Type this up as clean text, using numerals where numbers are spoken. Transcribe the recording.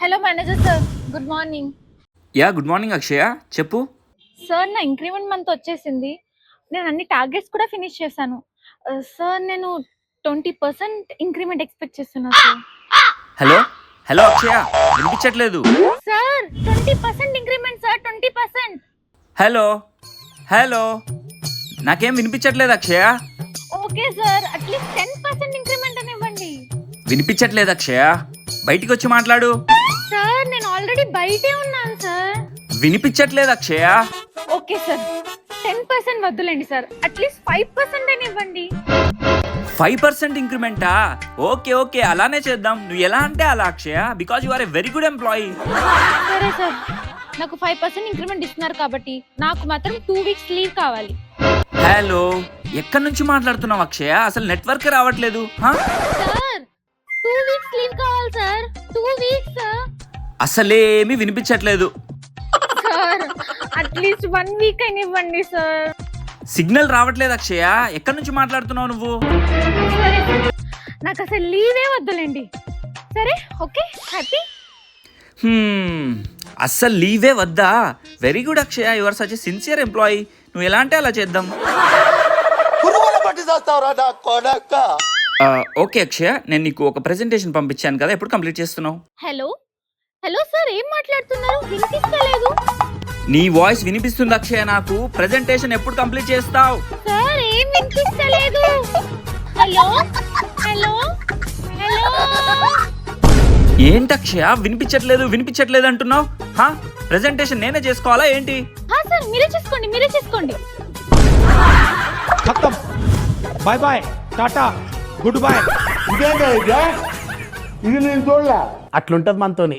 Hello manager sir, good morning. Good morning Akshaya, చెప్పు. Sir నా increment month వచ్చేసింది. నేను అన్ని టార్గెట్స్ కూడా ఫినిష్ చేశాను. సార్ నేను 20% ఇంక్రిమెంట్ ఎక్స్పెక్ట్ చేస్తున్నా సార్. హలో హలో అక్షయ, వినిపించట్లేదు. Sir 20% increment sir, 20%. Hello hello, నాకేం వినిపించట్లేదు అక్షయ. ఓకే సార్, అట్లీస్ట్ 10% ఇంక్రిమెంట్ అని ఇవ్వండి. వినిపించట్లేదు అక్షయ, బయటికి వచ్చి మాట్లాడు. సార్ నేను ఆల్రెడీ బయటే ఉన్నాను సార్. వినిపించట్లేదు అక్షయ. ఓకే సార్, 10% వద్దులేండి సార్, అట్లీస్ట్ 5% అని ఇవ్వండి. 5% ఇంక్రిమెంటా? ఓకే ఓకే, అలానే చేద్దాం. నువ్వు ఎలా అంటే అలా Akshaya, because you are a very good employee. సరే సార్, నాకు 5% ఇంక్రిమెంట్ ఇస్తున్నారు కాబట్టి నాకు మాత్రం 2 వీక్స్ లీవ్ కావాలి. హలో, ఎక్కడి నుంచి మాట్లాడుతున్నావు అక్షయ? అసలు నెట్వర్క్ రావట్లేదు. సార్ 2 వీక్స్ లీవ్ కావాలి సార్, 2 వీక్స్. అసలేమి వినిపించట్లేదు. సార్ అట్లీస్ట్ 1 వీక్ అయినా ఇవ్వండి సార్. సిగ్నల్ రావట్లేదు అక్షయ, ఎక్కడి నుంచి మాట్లాడుతున్నావు నువ్వు? సరే సార్, నాకు అసలు లీవే వద్దులేండి. సరే ఓకే, హ్యాపీ. అస్సలు లీవే వద్దా? Very good Akshaya, you are such a sincere employee. నువ్వు ఎలా అంటే అలా చేద్దాం. ఓకే అక్షయ, నేను నీకు ఒక ప్రెజెంటేషన్ పంపించాను కదా, ఎప్పుడు కంప్లీట్ చేస్తున్నావు? హలో హలో సార్, ఏం మాట్లాడుతున్నారు? వినిపిస్తలేదు. నీ వాయిస్ వినిపిస్తుంది అక్షయ నాకు. ప్రెజెంటేషన్ ఎప్పుడు కంప్లీట్ చేస్తావు? సార్ ఏం వినిపిస్తలేదు. Hello hello hello. ఏంటి అక్షయ, వినిపించట్లేదు వినిపించట్లేదు అంటున్నావు? ప్రెజెంటేషన్ నేనే చేసుకోవాలా ఏంటి? సార్ మీరే చేసుకోండి, మీరే చేసుకోండి. ఖతం, బాయ్ బాయ్, టాటా, గుడ్ బాయ్. ఇది నేను చూడలే. అట్లుంటది మనతోని.